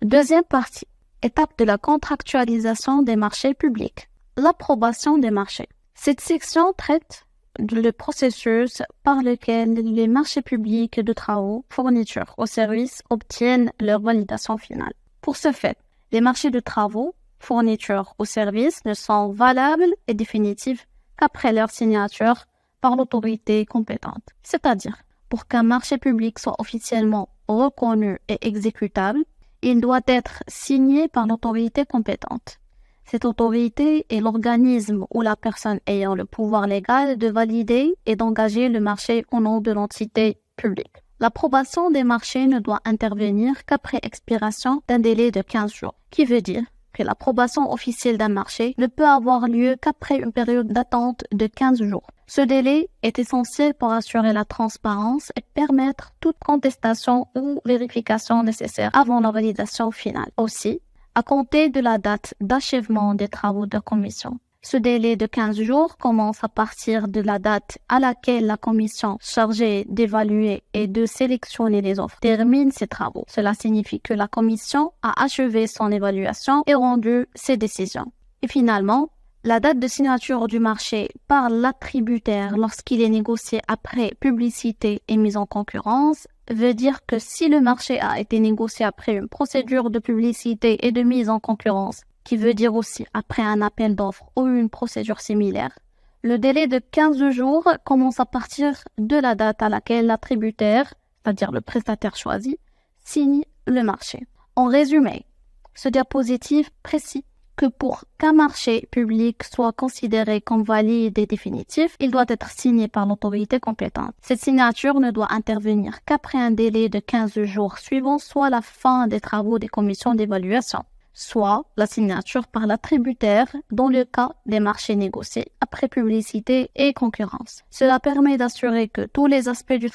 Deuxième partie, étape de la contractualisation des marchés publics. L'approbation des marchés. Cette section traite le processus par lequel les marchés publics de travaux, fournitures ou services obtiennent leur validation finale. Pour ce fait, les marchés de travaux, fournitures ou services ne sont valables et définitifs qu'après leur signature par l'autorité compétente. C'est-à-dire, pour qu'un marché public soit officiellement reconnu et exécutable, il doit être signé par l'autorité compétente. Cette autorité est l'organisme ou la personne ayant le pouvoir légal de valider et d'engager le marché au nom de l'entité publique. L'approbation des marchés ne doit intervenir qu'après expiration d'un délai de 15 jours, qui veut dire que l'approbation officielle d'un marché ne peut avoir lieu qu'après une période d'attente de 15 jours. Ce délai est essentiel pour assurer la transparence et permettre toute contestation ou vérification nécessaire avant la validation finale. Aussi, à compter de la date d'achèvement des travaux de commission, ce délai de 15 jours commence à partir de la date à laquelle la commission chargée d'évaluer et de sélectionner les offres termine ses travaux. Cela signifie que la commission a achevé son évaluation et rendu ses décisions. Et finalement, la date de signature du marché par l'attributaire lorsqu'il est négocié après publicité et mise en concurrence veut dire que si le marché a été négocié après une procédure de publicité et de mise en concurrence, qui veut dire aussi après un appel d'offres ou une procédure similaire, le délai de 15 jours commence à partir de la date à laquelle l'attributaire, c'est-à-dire le prestataire choisi, signe le marché. En résumé, ce diapositive précise que pour qu'un marché public soit considéré comme valide et définitif, il doit être signé par l'autorité compétente. Cette signature ne doit intervenir qu'après un délai de 15 jours suivant soit la fin des travaux des commissions d'évaluation, soit la signature par l'attributaire dans le cas des marchés négociés après publicité et concurrence. Cela permet d'assurer que tous les aspects du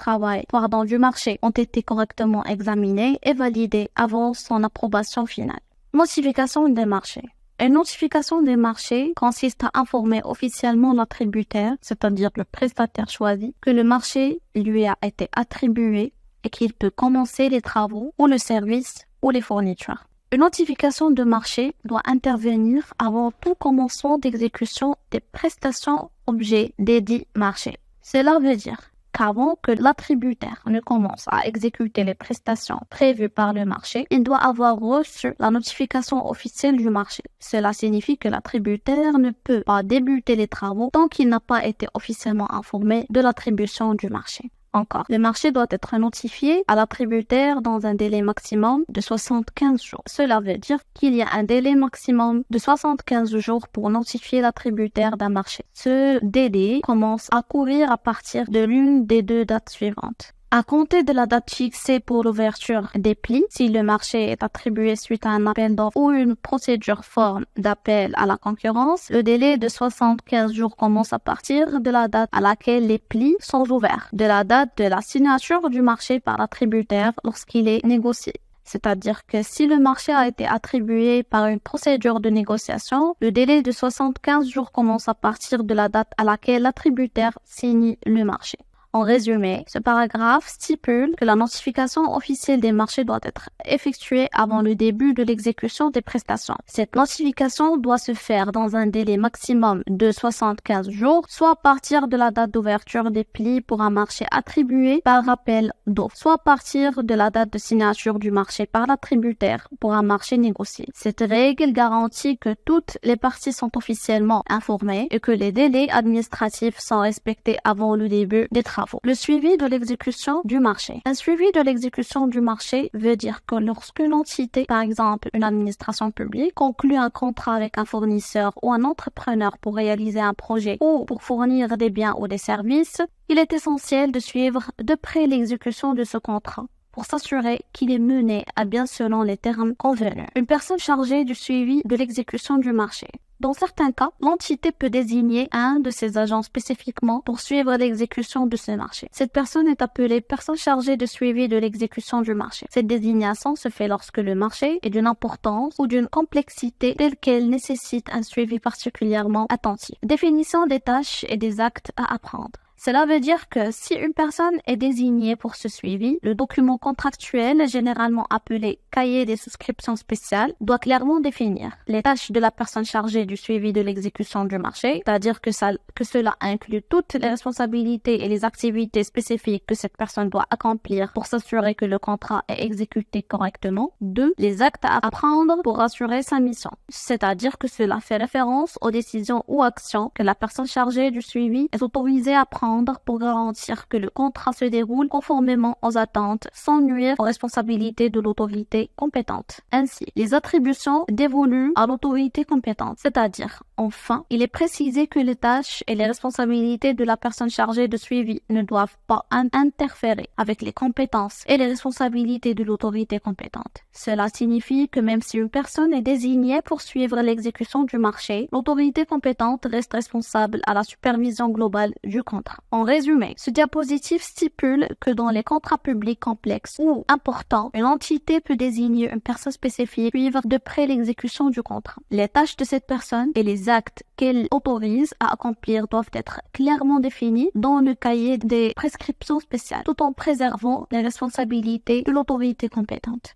marché ont été correctement examinés et validés avant son approbation finale. Notification des marchés. Une notification des marchés consiste à informer officiellement l'attributaire, c'est-à-dire le prestataire choisi, que le marché lui a été attribué et qu'il peut commencer les travaux ou le service ou les fournitures. Une notification de marché doit intervenir avant tout commencement d'exécution des prestations objets des dits marchés. Cela veut dire qu'avant que l'attributaire ne commence à exécuter les prestations prévues par le marché, il doit avoir reçu la notification officielle du marché. Cela signifie que l'attributaire ne peut pas débuter les travaux tant qu'il n'a pas été officiellement informé de l'attribution du marché. Encore, le marché doit être notifié à l'attributaire dans un délai maximum de 75 jours. Cela veut dire qu'il y a un délai maximum de 75 jours pour notifier l'attributaire d'un marché. Ce délai commence à courir à partir de l'une des deux dates suivantes. À compter de la date fixée pour l'ouverture des plis, si le marché est attribué suite à un appel d'offres ou une procédure forme d'appel à la concurrence, le délai de 75 jours commence à partir de la date à laquelle les plis sont ouverts, de la date de la signature du marché par l'attributaire lorsqu'il est négocié. C'est-à-dire que si le marché a été attribué par une procédure de négociation, le délai de 75 jours commence à partir de la date à laquelle l'attributaire signe le marché. En résumé, ce paragraphe stipule que la notification officielle des marchés doit être effectuée avant le début de l'exécution des prestations. Cette notification doit se faire dans un délai maximum de 75 jours, soit à partir de la date d'ouverture des plis pour un marché attribué par appel d'offres, soit à partir de la date de signature du marché par l'attributaire pour un marché négocié. Cette règle garantit que toutes les parties sont officiellement informées et que les délais administratifs sont respectés avant le début des travaux. Le suivi de l'exécution du marché. Un suivi de l'exécution du marché veut dire que lorsqu'une entité, par exemple une administration publique, conclut un contrat avec un fournisseur ou un entrepreneur pour réaliser un projet ou pour fournir des biens ou des services, il est essentiel de suivre de près l'exécution de ce contrat pour s'assurer qu'il est mené à bien selon les termes convenus. Une personne chargée du suivi de l'exécution du marché. Dans certains cas, l'entité peut désigner un de ses agents spécifiquement pour suivre l'exécution de ce marché. Cette personne est appelée personne chargée de suivi de l'exécution du marché. Cette désignation se fait lorsque le marché est d'une importance ou d'une complexité telle qu'elle nécessite un suivi particulièrement attentif. Définition des tâches et des actes à apprendre. Cela veut dire que si une personne est désignée pour ce suivi, le document contractuel, généralement appelé cahier des souscriptions spéciales, doit clairement définir les tâches de la personne chargée du suivi de l'exécution du marché, c'est-à-dire que cela inclut toutes les responsabilités et les activités spécifiques que cette personne doit accomplir pour s'assurer que le contrat est exécuté correctement. 2. Les actes à prendre pour assurer sa mission, c'est-à-dire que cela fait référence aux décisions ou actions que la personne chargée du suivi est autorisée à prendre pour garantir que le contrat se déroule conformément aux attentes sans nuire aux responsabilités de l'autorité compétente. Ainsi, les attributions dévolues à l'autorité compétente, c'est-à-dire, enfin, il est précisé que les tâches et les responsabilités de la personne chargée de suivi ne doivent pas interférer avec les compétences et les responsabilités de l'autorité compétente. Cela signifie que même si une personne est désignée pour suivre l'exécution du marché, l'autorité compétente reste responsable à la supervision globale du contrat. En résumé, ce diapositive stipule que dans les contrats publics complexes ou importants, une entité peut désigner une personne spécifique pour suivre de près l'exécution du contrat. Les tâches de cette personne et les actes qu'elle autorise à accomplir doivent être clairement définis dans le cahier des prescriptions spéciales, tout en préservant les responsabilités de l'autorité compétente.